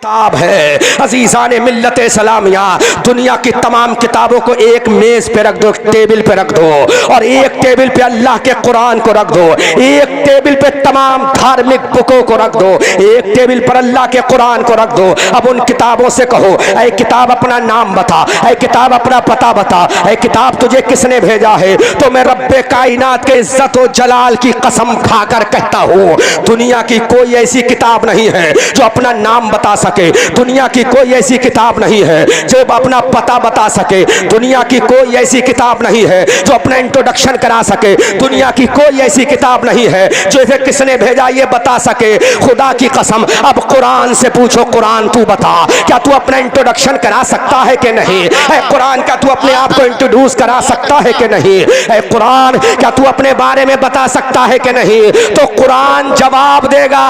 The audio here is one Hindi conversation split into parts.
किताब है। अजीज़ान मिल्लत इस्लामिया, दुनिया की तमाम किताबों को एक मेज पे रख दो, टेबल पे रख दो, और एक टेबल पे अल्लाह के कुरान को रख दो, एक टेबल पे तमाम धार्मिक बुकों को रख दो, एक टेबल पर अल्लाह के कुरान को रख दो। अब उन किताबों से कहो, ऐ किताब अपना नाम बता, ऐ किताब अपना पता बता, ऐ किताब तुझे किसने भेजा है? तो मैं रब्बे कायनात के इज्जत और जलाल की कसम खाकर कहता हूँ, दुनिया की कोई ऐसी किताब नहीं है जो अपना नाम बता सके, दुनिया की कोई ऐसी किताब नहीं है जो अपना पता बता सके, दुनिया की कोई ऐसी किताब नहीं है जो अपना इंट्रोडक्शन करा सके, दुनिया की कोई ऐसी किताब नहीं है जो इसे किसने भेजा ये बता सके। खुदा की कसम, अब कुरान से पूछो, कुरान तू बता, क्या तू अपना इंट्रोडक्शन करा सकता है कि नहीं? ऐ कुरान, क्या तू अपने आप को इंट्रोड्यूस करा सकता है कि नहीं? ऐ कुरान, क्या तू अपने बारे में बता सकता है कि नहीं? तो कुरान जवाब देगा,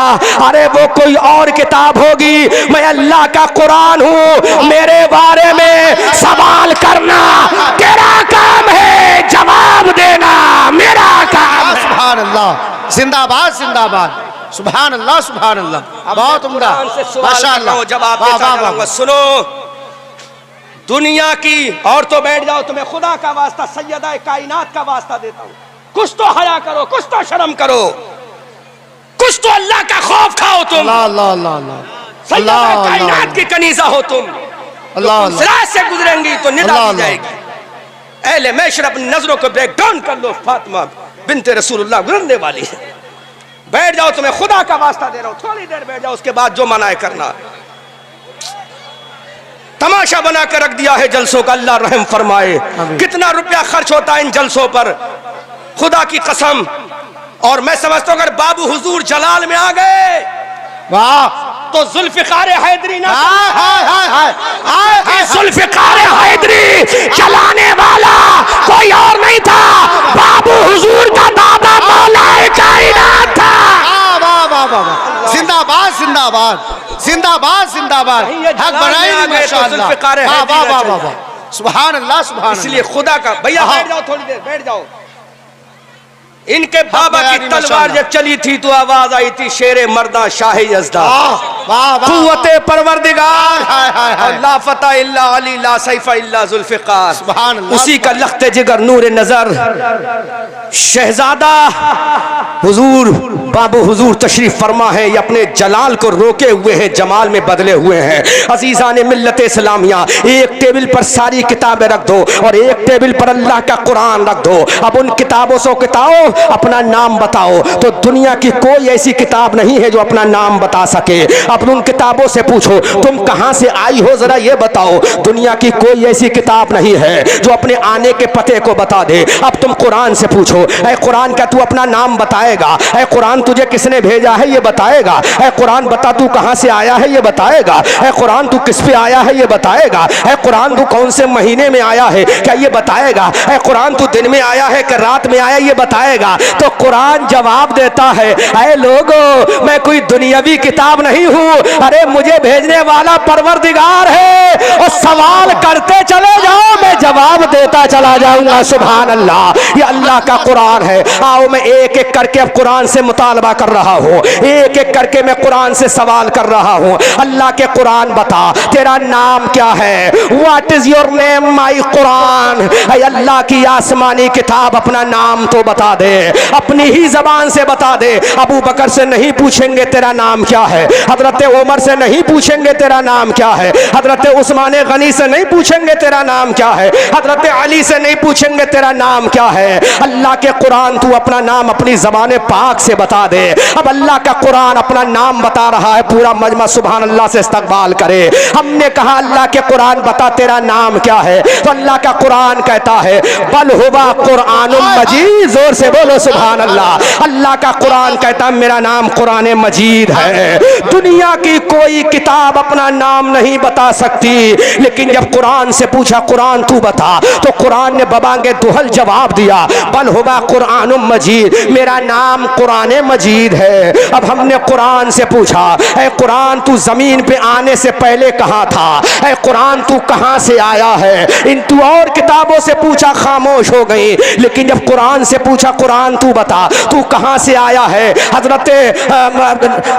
अरे वो कोई और किताब होगी, मैं अल्लाह का कुरान हूं, मेरे बारे में सवाल करना तेरा काम है, जवाब देना मेरा काम है। सुभान अल्लाह, जिंदाबाद जिंदाबाद, सुभान अल्लाह सुभान अल्लाह, बहुत उम्दा, माशाअल्लाह। जवाब सुनो, दुनिया की, और तो बैठ जाओ, तुम्हें खुदा का वास्ता, सैयदा कायनात का वास्ता देता हूं, कुछ तो हया करो, कुछ तो शर्म करो, कुछ तो अल्लाह का खौफ खाओ तुम। अल्लाह अल्लाह अल्लाह, सैयदा कायनात की कनीज़ा हो तुम, अल्लाह सिराज से गुजरेंगी तो निदा दी जाएगी। अहले मैशर अपनी नजरों को ब्रेक डाउन कर लो, फातिमा बिन्ते रसूलुल्लाह गुजरने वाली है। बैठ जाओ, तुम्हें खुदा का वास्ता दे रहा हूं, थोड़ी देर बैठ जाओ, उसके बाद जो मना है करना। तमाशा बना कर रख दिया है जलसों का, अल्लाह रहम फरमाए। कितना रुपया खर्च होता है इन जलसों पर, खुदा की कसम। और मैं समझता हूं अगर बाबू हुजूर जलाल में आ गए, वाह, तो जुल्फिकार हैदरी ना, जुल्फिकार हैदरी चलाने वाला कोई और नहीं था, बाबू हुजूर का दादा मौलाए कायनात था। जिंदाबाद जिंदाबाद जिंदाबाद जिंदाबाद, हक बनाएंगे माशाअल्लाह, वाह वाह वाह वाह, सुभान अल्लाह सुभान। इसलिए खुदा का, भैया बैठ जाओ, थोड़ी देर बैठ जाओ। इनके बाबा की तलवार जब चली थी तो आवाज आई थी, शेरे मर्दा शाह यज़दा, कुव्वते परवरदिगार, ला फता इल्ला अली, ला सैफ इल्ला जुल्फिकार, सुभान अल्लाह। उसी का लख्ते जिगर नूर नजर शहजादा हुजूर, बाबू हुजूर तशरीफ फरमा है, ये अपने जलाल को रोके हुए हैं, जमाल में बदले हुए हैं। अजीज़ान मिल्लत इस्लामिया, एक टेबल पर सारी किताबें रख दो और एक टेबल पर अल्लाह का कुरान रख दो। अब उन किताबों से किताबों अपना नाम बताओ, तो दुनिया की कोई ऐसी किताब नहीं है जो अपना नाम बता सके। अब उन किताबों से पूछो, तुम कहां से आई हो जरा ये बताओ, दुनिया की कोई ऐसी किताब नहीं है जो अपने आने के पते को बता दे। अब तुम कुरान से पूछो, ऐ कुरान, क्या तू अपना नाम बताएगा? ऐ कुरान, तुझे किसने भेजा है ये बताएगा? ऐ कुरान, बता तू कहां से आया है ये बताएगा? ऐ कुरान, तू किस पे आया है ये बताएगा? ऐ कुरान, तू कौन से महीने में आया है क्या ये बताएगा? ऐ कुरान, तू दिन में आया है कि रात में आया ये बताएगा? तो कुरान जवाब देता है, ऐ लोगों, मैं कोई दुनियावी किताब नहीं हूं, अरे मुझे भेजने वाला परवरदिगार है, और सवाल करते चले जाओ, मैं जवाब देता चला जाऊंगा। सुभान अल्लाह, ये अल्लाह का कुरान है। आओ, मैं एक एक करके अब कुरान से मुतालबा कर रहा हूं, एक एक करके मैं कुरान से सवाल कर रहा हूं। अल्लाह के कुरान, बता तेरा नाम क्या है? What is your name my Quran? अल्लाह की आसमानी किताब अपना नाम तो बता दे, अपनी ही जबान से बता दे। अबू बकर से नहीं पूछेंगे तेरा नाम क्या है, हजरत उमर से नहीं पूछेंगे तेरा नाम क्या है, हजरत उस्मान गनी से नहीं पूछेंगे तेरा नाम क्या है, हजरत अली से नहीं पूछेंगे तेरा नाम क्या है। अल्लाह के कुरान, तू अपना नाम अपनी जबान पाक से बता दे। अब अल्लाह का कुरान अपना नाम बता रहा है, पूरा मजमा सुभान अल्लाह से इस्तकबाल करे। हमने कहा अल्लाह के कुरान बता तेरा नाम क्या है, तो अल्लाह का कुरान कहता है, बल हुवा कुरानुल मजीद, जोर से बोलो सुभान अल्लाह। अल्लाह का कुरान कहता है मेरा नाम कुरान मजीद है। दुनिया की कोई किताब अपना नाम नहीं बता सकती, लेकिन जब कुरान से पूछा कुरान तू बता, तो कुरान ने बबांगे दुहल जवाब दिया, बल हुवा कुरान मजीद, मेरा नाम कुरान मजीद है। अब हमने कुरान से पूछा, ऐ कुरान तू जमीन पे आने से पहले कहाँ था? ऐ कुरान तू कहाँ से आया है? इन तू और किताबों से पूछा, खामोश हो गई। लेकिन जब कुरान से पूछा कुरान तू बता, तू कहां से आया है। हजरत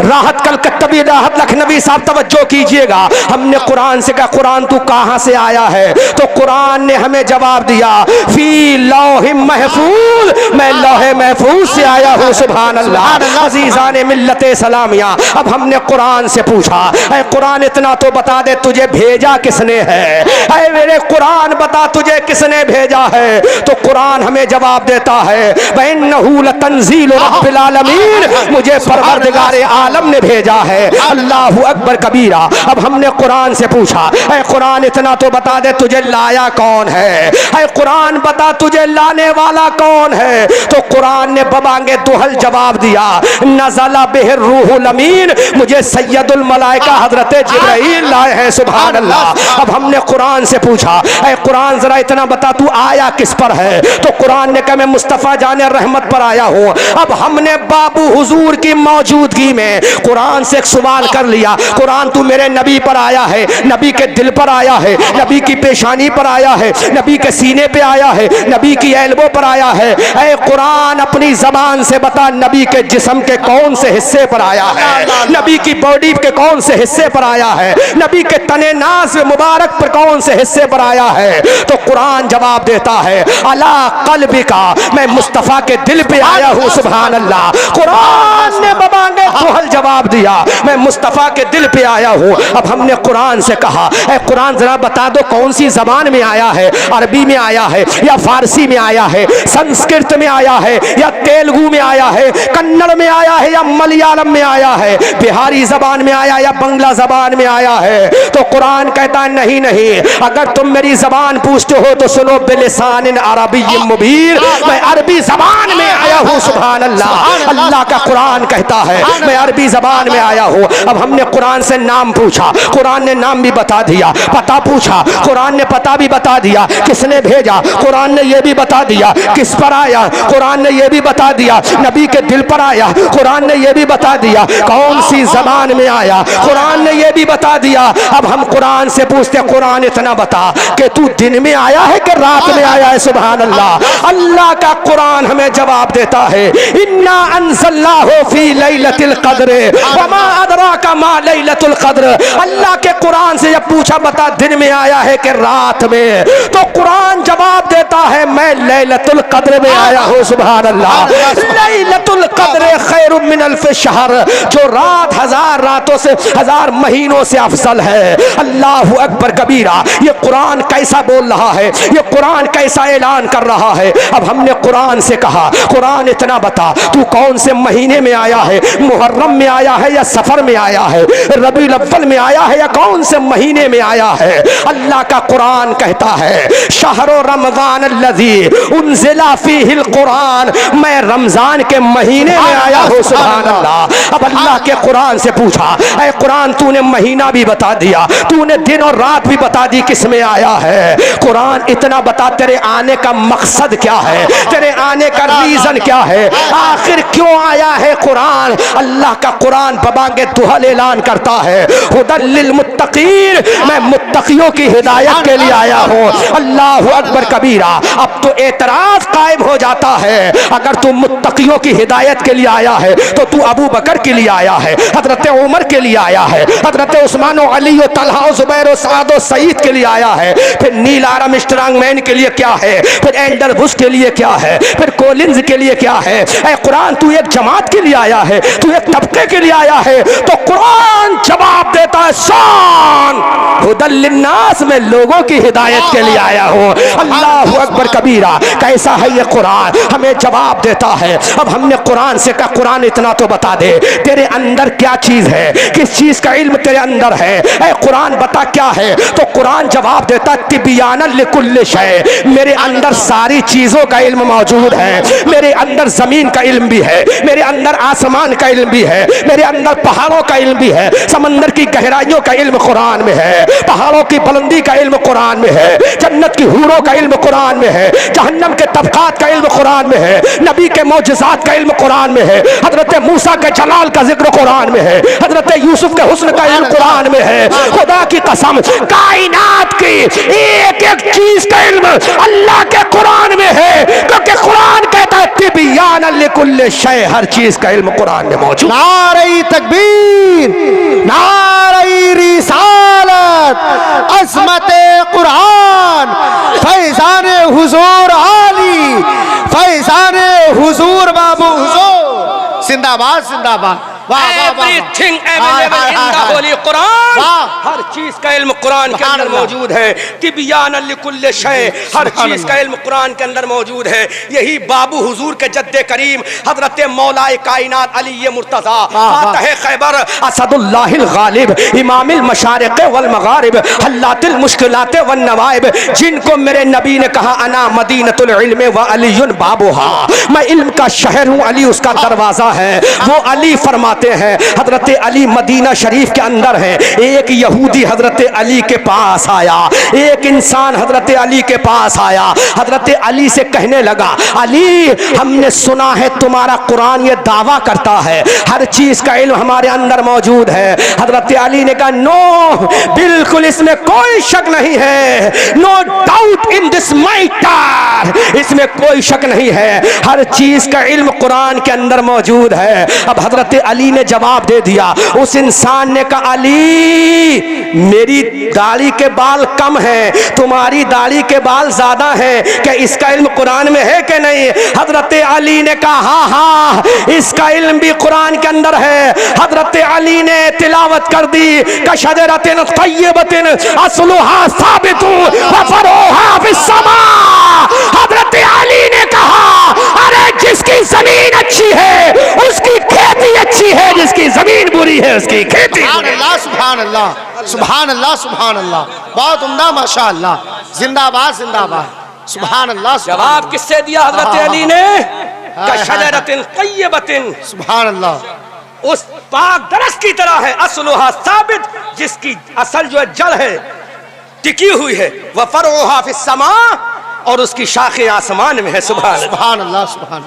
राहत कलकत्तवी राहत लखनवी साहब तवज्जो कीजिएगा, हमने कुरान से कहा कुरान तू कहां से आया है, तो कुरान ने हमें जवाब दिया फी लौह महफूज, मैं लौहे महफूज से आया हूं। सुभान अल्लाह। अजीजान मिल्लते सलामिया, अब हमने कुरान से पूछा ऐ कुरान इतना तो बता दे तुझे भेजा किसने है, ऐ मेरे कुरान बता तुझे किसने भेजा है। तो कुरान हमें जवाब देता है वइन्नहु लतंजील रब्बिल आलमीन, मुझे परवरदिगार आलम ने भेजा है। अल्लाहु अकबर कबीरा। अब हमने कुरान से पूछा ऐ कुरान इतना तो बता दे तुझे लाया कौन है, ऐ कुरान बता तुझे लाने वाला कौन है। तो कुरान ने बबांगे दुहल जवाब दिया नज़ला बिहिर रूहुल अमीन, मुझे सैयदुल मलाइका हजरत जिब्राइल लाए हैं। सुभान अल्लाह। अब हमने कुरान से पूछा ऐ कुरान जरा इतना बता तू आया किस पर है, तो कुरान ने कहा मैं मुस्तफ़ा जाने रहमत पर आया हूँ। अब हमने बाबू हुजूर की मौजूदगी में कुरान से एक सवाल कर लिया, कुरान तू मेरे नबी पर आया है, नबी के दिल पर आया है, नबी की पेशानी पर आया है, नबी के सीने पे आया है, नबी की एल्बो पर आया है। ऐ कुरान अपनी जबान से बता नबी के जिस्म के कौन से हिस्से पर आया है, नबी की बॉडी के कौन से हिस्से पर आया है, नबी के तने नाज़ मुबारक पर कौन से हिस्से पर आया है। तो कुरान जवाब देता है अला क़ल्बिका, मैं मुस्तफ़ा के दिल पे आया हूँ। सुभान अल्लाह। कुरान ने बबांगे दुहल जवाब दिया मैं मुस्तफ़ा के दिल पे आया हूँ। अब हमने कुरान से कहा ऐ कुरान जरा बता दो कौन सी जबान में आया है, अरबी में आया है या फारसी में आया है, संस्कृत में आया है या तेलुगु में आया है, कन्नड़ में आया है या मलयालम में आया है, बिहारी जबान में आया या बंगला जबान में आया है। तो कुरान कहता है नहीं नहीं, अगर तुम मेरी जबान पूछते हो तो सुनो बिलिसान अरबी मुबीन, मैं अरबी जबान में आया हूँ। सुभान अल्लाह। अल्लाह का कुरान कहता है मैं अरबी जबान में आया हूँ। अब हमने कुरान से नाम पूछा, कुरान ने नाम भी बता दिया, पता पूछा, कुरान ने पता भी बता दिया, किसने भेजा कुरान ने यह भी बता दिया, किस पर आया कुरान ने यह भी बता दिया, नबी के दिल पर आया कुरान ने यह भी बता दिया, कौन सी जबान में आया कुरान ने यह भी बता दिया। अब हम कुरान से पूछते कुरान इतना बता कि तू दिन में आया है कि रात में आया है। सुभान अल्लाह। अल्लाह का कुरान हमें जवाब देता है इन्ना अंज़लनाहु फी लैलतिल क़द्र वमा अदराका मा लैलतुल क़द्र। अल्लाह के कुरान से जब पूछा बता दिन में आया है कि रात में, तो कुरान जवाब देता है मैं लैलतुल क़द्र में आया हूँ। सुभान अल्लाह। लैलतुल क़द्र खैरुम मिन अल्फ शहर, जो रात हजार रातों से हजार महीनों से अफजल है। अल्लाहु अकबर कबीरा। ये कुरान कैसा बोल रहा है, ये कुरान कैसा ऐलान कर रहा है। अब हमने कुरान से कहा कुरान इतना बता तू कौन से महीने में आया है, मुहर्रम में आया है या सफर में आया है, रबीउल अव्वल में आया है या कौन से महीने में आया है। अल्लाह का कुरान कहता है शहरो रमजान अल्लज़ी उन्ज़िला फ़ीहिल कुरान, मैं रमजान के महीने में आया हूँ। सुभान अल्लाह। अब अल्लाह के कुरान से पूछा ऐ कुरान तूने महीना भी बता दिया, तूने दिन और रात भी बता दी, किस में आया है। कुरान इतना बता तेरे आने का मकसद क्या है, तेरे आने का रीजन क्या है, आखिर क्यों आया है कुरान। अल्लाह का कुरान बबांगे दुहल ऐलान करता है हुदल लिल मुत्तकीन, मैं मुत्तकियों की हिदायत के लिए आया हूँ। अल्लाहु अकबर कबीरा। अब तो एतराज कायम हो जाता है, अगर तू मुत्तकियों की हिदायत के लिए आया है तो तू अबू बकर के लिए आया है, हजरत उमर के लिए आया है, हजरत उस्मान अली तलहा जुबैर साद सईद के लिए आया है, फिर नील आर्मस्ट्रांग स्ट्रांगमैन के लिए क्या है, फिर एंडर बुश के लिए क्या है, फिर कोलिंस के लिए क्या है। ऐ कुरान तू एक जमात के लिए आया है, तू एक तबके के लिए आया है। तो कुरान जवाब देता है शान हुदल लिन्नास, में लोगों की हिदायत के लिए आया हूँ। अल्लाहु अकबर कबीरा। कैसा है ये कुरान, हमें जवाब देता है। अब हमने कुरान से कहा कुरान इतना तो बता दे तेरे अंदर क्या चीज है, किस चीज का इल्म तेरे अंदर है, ऐ कुरान बता क्या है। तो कुरान जवाब देता तिबियानन लिकुल्लि शै, मेरे अंदर सारी चीजों का इल्म मौजूद है। मेरे अंदर जमीन का इल्म भी है, मेरे अंदर आसमान का इल्म भी है, मेरे अंदर पहाड़ों का इल्म भी है, समंदर की गहराइयों का इल्म कुरान में है, पहाड़ों की बुलंदी का इल्म कुरान में है, जन्नत की हूरों का इल्म कुरान में है, जहन्नम के तबकात का इल्म कुरान में है, नबी के मौजज़ात का इल्म कुरान में है, हजरत मूसा के जलाल का जिक्र कुरान में है, हजरत यूसुफ के हुस्न का इल्म कुरान में है। खुदा की कसम कायनात की एक एक चीज का इल्म अल्लाह के कुरान में है, क्योंकि कुरान कहता है तिबियान लिकुल्ल शै, हर चीज का इल्म कुरान में मौजूद। नारे तकबीर, नारे रिसालत, अज़मत कुरान, फैज़ान हुजूर आली, फैज़ान हुजूर बाबू हुजूर, जिंदाबाद जिंदाबाद। Everything available in the Holy Quran, हर चीज का इल्म कुरान के अंदर मौजूद है। तिबियान लिकुल्ल शै, हर चीज का इल्म कुरान के अंदर मौजूद है। यही बाबू हुजूर के जद्दे करीम हजरत मौलाए कायनात अली मुर्तजा फातह खैबर असदुल्लाहिल गालिब इमामिल मशारिक़ वल मगारिब हल्लातिल मुश्किलात वन नवाइब, जिनको मेरे नबी ने कहा अना मदीनतुल इल्म व अलीयुन बाबूहा, मैं इल्म का शहर हूँ, अली उसका दरवाजा है। वो अली फरमा हैं हजरत अली मदीना शरीफ के अंदर है। एक यहूदी हजरत अली के पास आया, एक इंसान हजरत अली के पास आया, हजरत अली से कहने लगा अली हमने सुना है तुम्हारा कुरान ये दावा करता है हर चीज का इल्म हमारे अंदर मौजूद है। हजरत अली ने कहा नो, बिल्कुल इसमें कोई शक नहीं है, no doubt in this matter, इसमें कोई शक नहीं है, हर चीज का इल्म कुरान के अंदर मौजूद है। अब हजरत अली ने जवाब दे दिया, उस इंसान ने कहा अली मेरी दाढ़ी के बाल कम हैं, तुम्हारी दाढ़ी के बाल ज्यादा हैं, क्या इसका इल्म कुरान में है कि नहीं? हजरत अली ने कहा हाँ हाँ इसका इल्म भी कुरान के अंदर है। हजरत अली ने तिलावत कर दी कशजरतिन तय्यबतिन अस्लुहा साबितुन व फरूहा फिस्समा। हजरत अली ने कहा अरे जिसकी जमीन अच्छी है उसकी खेती अच्छी है, जिसकी जमीन बुरी है उसकी खेती। सुभान अल्लाह सुभान अल्लाह सुभान अल्लाह सुभान अल्लाह, बहुत उम्दा माशाअल्लाह, जिंदाबाद जिंदाबाद, सुभान अल्लाह। जवाब किससे दिया हजरत अली ने? कशजरतिन तय्यबतिन, सुभान अल्लाह, उस पाक दरख्त की तरह है, अस्लुहा साबित, जिसकी असल जो जड़ है टिकी हुई है, व फरूहा फिस्समा, और उसकी शाखें आसमान में है। सुभान अल्लाह सुभान।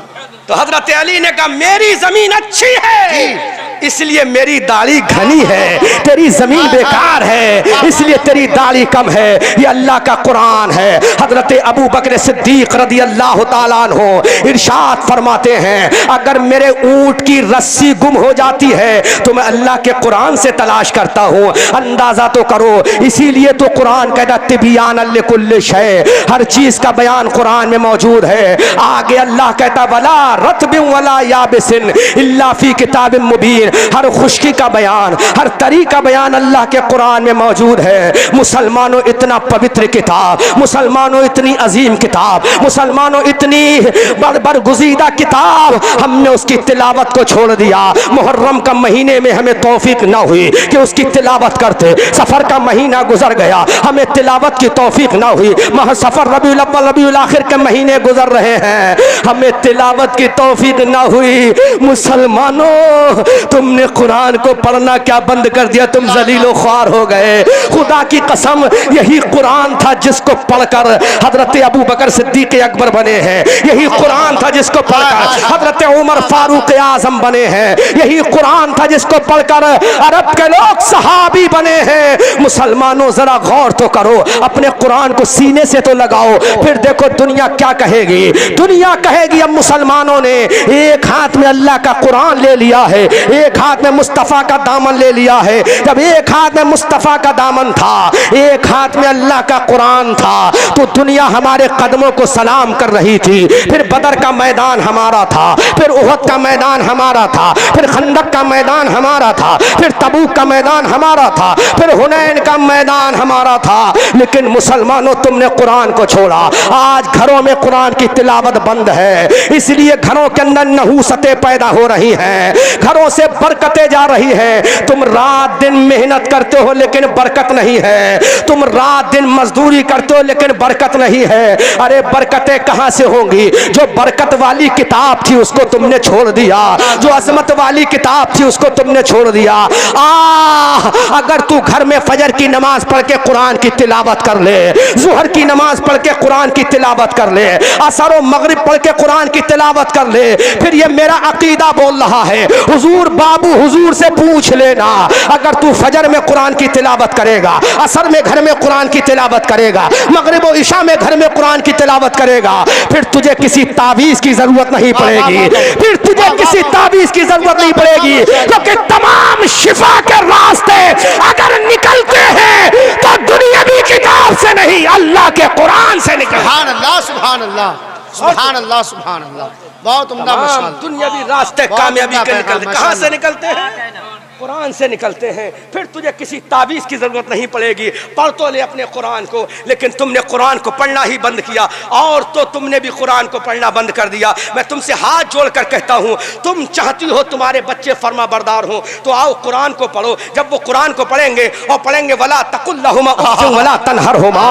तो हजरत अली ने कहा मेरी जमीन अच्छी है इसलिए मेरी दाढ़ी घनी है, तेरी जमीन बेकार है इसलिए तेरी दाढ़ी कम है। ये अल्लाह का कुरान है। हजरत अबू बकर सिद्दीक रदी अल्लाह ताला अन्हु इरशाद फरमाते हैं अगर मेरे ऊंट की रस्सी गुम हो जाती है तो मैं अल्लाह के कुरान से तलाश करता हूँ। अंदाजा तो करो, इसीलिए तो कुरान कहता तिबियान लिकुल्ल शै, हर चीज का बयान कुरान में मौजूद है। आगे अल्लाह कहता वला रत्बिन वला याबिसिन इल्ला फी किताबिन मुबीन, हर खुश्की का बयान, हर तरी का बयान अल्लाह के कुरान में मौजूद है। मुसलमानों इतना पवित्र किताब, मुसलमानों इतनी अजीम किताब, मुसलमानों इतनी बरगुज़ीदा किताब, हमने उसकी तिलावत को छोड़ दिया। मुहर्रम का महीने में हमें तौफीक ना हुई कि उसकी तिलावत करते, सफर का महीना गुजर गया हमें तिलावत की तौफीक ना हुई, माह सफर रबीउल अव्वल रबीउल आखिर के महीने गुजर रहे हैं हमें तिलावत की तौफीक ना हुई। मुसलमानों तुमने कुरान को पढ़ना क्या बंद कर दिया, तुम जलीलो ख्वार हो गए। खुदा की कसम यही कुरान था जिसको पढ़कर हजरत अबू बकर सिद्दीक अकबर बने हैं, यही कुरान था जिसको पढ़कर हजरत उमर फारूक आजम बने हैं, यही कुरान था जिसको पढ़कर अरब के लोग सहाबी बने हैं। मुसलमानों जरा गौर तो करो, अपने कुरान को सीने से तो लगाओ, फिर देखो दुनिया क्या कहेगी। दुनिया कहेगी अब मुसलमानों ने एक हाथ में अल्लाह का कुरान ले लिया है, एक हाथ में मुस्तफ़ा का दामन ले लिया है। जब एक हाथ में मुस्तफ़ा का दामन था, एक हाथ में अल्लाह का कुरान था, तो दुनिया हमारे कदमों को सलाम कर रही थी। फिर बदर का मैदान हमारा था, फिर उहद का मैदान हमारा था, फिर खंदक का मैदान हमारा था, फिर तबूक का मैदान हमारा था, फिर हुनैन का मैदान हमारा था। लेकिन मुसलमानों तुमने कुरान को छोड़ा। आज घरों में कुरान की तिलावत बंद है, इसलिए घरों के अंदर नहूसतें पैदा हो रही हैं, घरों से बरकतें जा रही है। तुम रात दिन मेहनत करते हो लेकिन बरकत नहीं है, तुम रात दिन मजदूरी करते हो लेकिन बरकत नहीं है। अरे बरकतें कहां से होंगी? जो बरकत वाली किताब थी उसको तुमने छोड़ दिया, जो अजमत वाली किताब थी उसको तुमने छोड़ दिया। अगर तू घर में फजर की नमाज पढ़ के कुरान की तिलावत कर ले, जुहर की नमाज पढ़ के कुरान की तिलावत कर ले, असर और मगरिब पढ़ के कुरान की तिलावत कर ले, फिर ये मेरा अकीदा बोल रहा है, हुजूर बाबू हुजूर से पूछ लेना, अगर तू फजर में कुरान की तिलावत करेगा, असर में घर में कुरान की तिलावत करेगा, मगरिब और इशा में घर में कुरान की तिलावत करेगा, फिर तुझे किसी तावीज़ की जरूरत नहीं पड़ेगी, फिर तुझे किसी तावीज़ की जरूरत नहीं पड़ेगी, क्योंकि तमाम शिफा के रास्ते अगर निकलते हैं तो दुनियावी किताब से नहीं, अल्लाह के कुरान से निकलते। सुभान अल्लाह, सुभान अल्लाह, सुभान अल्लाह, सुभान अल्लाह। बहुत उम्दा माशाअल्लाह। दुनियावी रास्ते बहुत कामयाबी उम्दा के पैगाम, निकलते, कहाँ से माशाअल्लाह। निकलते हैं? कुरान से निकलते हैं। फिर तुझे किसी तावीज़ की ज़रूरत नहीं पड़ेगी। पढ़ तो ले अपने कुरान को, लेकिन तुमने कुरान को पढ़ना ही बंद किया, और तो तुमने भी कुरान को पढ़ना बंद कर दिया। मैं तुमसे हाथ जोड़कर कहता हूँ, तुम चाहती हो तुम्हारे बच्चे फर्मा बरदार हो, तो आओ कुरान को पढ़ो। जब वो कुरान को पढ़ेंगे और पढ़ेंगे वला तकुल्लहुमा उफ़्फ़िन वला तनहरहुमा,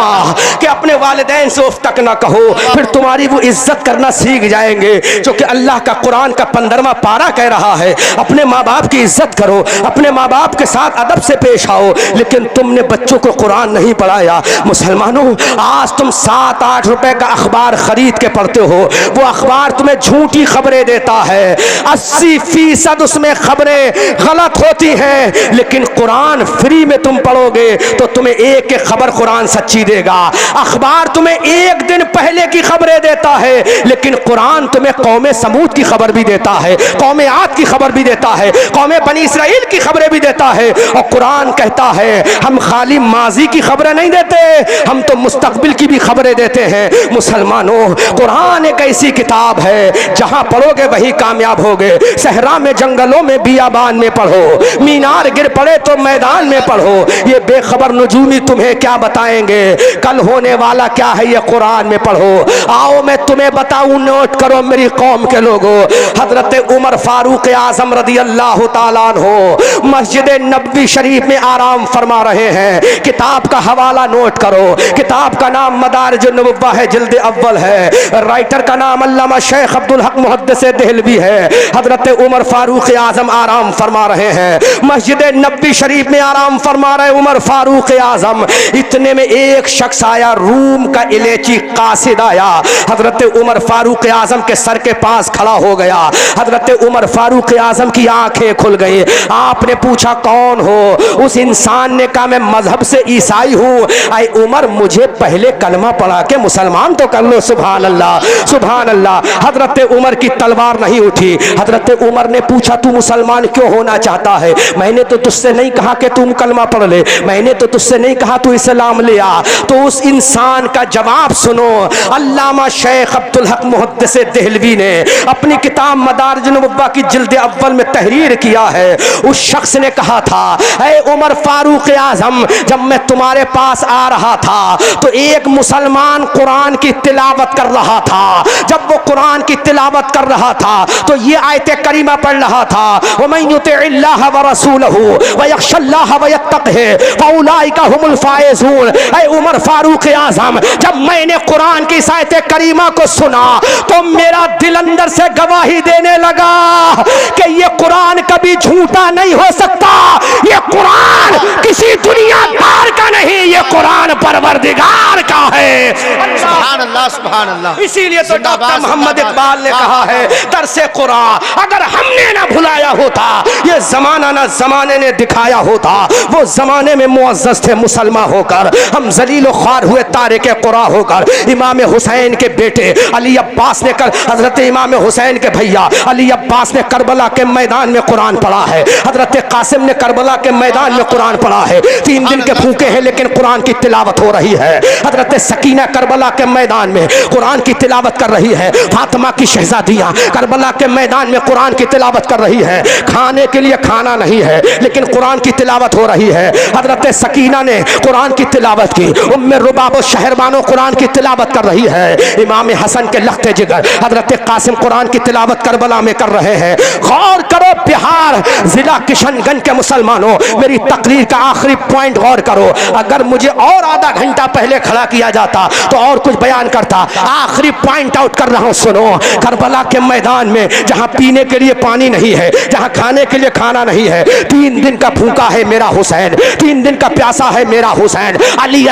कि अपने वालिदैन से उफ़ तक ना कहो, फिर तुम्हारी वो इज्जत करना सीख जाएंगे। क्योंकि अल्लाह का कुरान का 15वां पारा कह रहा है, अपने माँ बाप की इज्जत करो, अपने माँ बाप के साथ अदब से पेश आओ। लेकिन तुमने बच्चों को कुरान नहीं पढ़ाया। मुसलमानों, आज तुम 7-8 रुपए का अखबार खरीद के पढ़ते हो, वो अखबार तुम्हें झूठी खबरें देता है, 80% उसमें खबरें गलत होती हैं। लेकिन कुरान फ्री में तुम पढ़ोगे तो तुम्हें एक एक खबर कुरान सच्ची देगा। अखबार तुम्हें एक दिन पहले की खबरें देता है, लेकिन कुरान तुम्हें कौमे समूद की खबर भी देता है, कौमे आद की खबर भी देता है, कौमे बनी इसराइल की खबरें भी देता है। और कुरान कहता है हम खाली माजी की खबरें नहीं देते, हम तो मुस्तकबिल की भी खबरें देते हैं। मुसलमानों, कुरान एक ऐसी किताब है जहां पढ़ोगे वही कामयाब होगे। सहरा में, जंगलों में, बियाबान में पढ़ो, मीनार गिर पड़े तो मैदान में पढ़ो। ये बेखबर नजूमी तुम्हें क्या बताएंगे, कल होने वाला क्या है ये कुरान में पढ़ो। आओ मैं तुम्हें बताऊं, नोट करो मेरी कौम के लोगों। हजरत उमर फारूक आजम रदी अल्लाह ताला अन्हो मस्जिद नबवी शरीफ में आराम फरमा रहे हैं। किताब का हवाला नोट करो, किताब का नाम मदारिज नबुव्वा है, जिल्द अव्वल है। राइटर का नाम अल्लामा शेख अब्दुल हक मुहद्दिस देहलवी है। हजरत उमर फारूक आजम आराम फरमा रहे हैं, मस्जिद नबवी शरीफ में आराम फरमा रहे उमर फारूक आजम। इतने में एक शख्स आया, रूम का इलेची कासिद आया, हजरत उमर फारूक आजम के सर के पास खड़ा हो गया। हजरत उमर फारूक आजम की आंखें खुल गई। आपने पूछा कौन हो? उस इंसान ने कहा मैं मजहब से ईसाई हूँ। आई उमर, मुझे पहले कलमा पढ़ा के मुसलमान तो कर लो। सुभान अल्लाह, सुभान अल्लाह। हजरत उमर की तलवार नहीं उठी। हजरत उमर ने पूछा तू मुसलमान क्यों होना चाहता है? मैंने तो तुझसे नहीं कहा कि तुम कलमा पढ़ ले, मैंने तो तुझसे नहीं कहा तू इस्लाम ले आ। तो उस इंसान का जवाब सुनो। अल्लामा शेख अब्दुल हक मुहद्दिस देहलवी ने अपनी किताब मदारिज नबुव्वा की जिल्द अव्वल में तहरीर किया है। उस शख्स ने कहा था, ऐ उमर फारूक आजम, जब मैं तुम्हारे पास आ रहा था तो एक मुसलमान कुरान की तिलावत कर रहा था। जब वो कुरान की तिलावत कर रहा था तो ये आयत करीमा पढ़ रहा था, वमन युतिइल्लाह व रसूलहू व यख्शल्लाह व यत्तक़िह फउलाइका हुमुल फाइज़ून। ऐ उमर फारूक आजम, जब मैंने कुरान की इस आयत करीमा को सुना तो मेरा दिल अंदर से गवाही देने लगा कि ये कुरान कभी झूठा नहीं हो सकता, ये कुरान किसी दुनियादार का नहीं, ये कुरान परवरदिगार का है। सुभान अल्लाह, सुभान अल्लाह। इसीलिए तो डॉक्टर मोहम्मद इकबाल ने कहा है, दरसे कुरान अगर हमने ना भुलाया होता, ये जमाना ना जमाने ने दिखाया होता। वो जमाने में मुअज़्ज़ज़ थे मुसलमान होकर, हम जलील ख्वार हुए तारिक कुरान होकर। इमाम हुसैन के बेटे अली अब्बास ने कर, हजरत इमाम हुसैन के भैया अली अब्बास ने करबला के मैदान में कुरान पढ़ा है। हजरत कासिम ने करबला के मैदान में कुरान पढ़ा है। 3 दिन के भूखे हैं लेकिन कुरान की तिलावत हो रही है। हजरत सकीना करबला के मैदान में कुरान की तिलावत कर रही है। फातिमा की शहजादियां करबला के मैदान में कुरान की तिलावत कर रही है। खाने के लिए खाना नहीं है लेकिन कुरान की तिलावत हो रही है। हजरत सकीना ने कुरान की तिलावत की। उम्मे रुबाब शहरबानो कुरान की तिलावत कर रही है। इमाम हसन के लख्ते जिगर हजरत कासिम कुरान की तिलावत करबला में कर रहे हैं। गौर करो, बिहार जिला किशनगंज के मुसलमानों, मेरी तकरीर का आखिरी पॉइंट गौर करो। अगर मुझे और आधा घंटा पहले खड़ा किया जाता तो और कुछ बयान करता। आखिरी पॉइंट आउट कर रहा हूं, सुनो। करबला के मैदान में जहां पीने के लिए पानी नहीं है, जहां खाने के लिए खाना नहीं है, 3 दिन का भूखा है मेरा हुसैन, 3 दिन का प्यासा है मेरा हुसैन। अली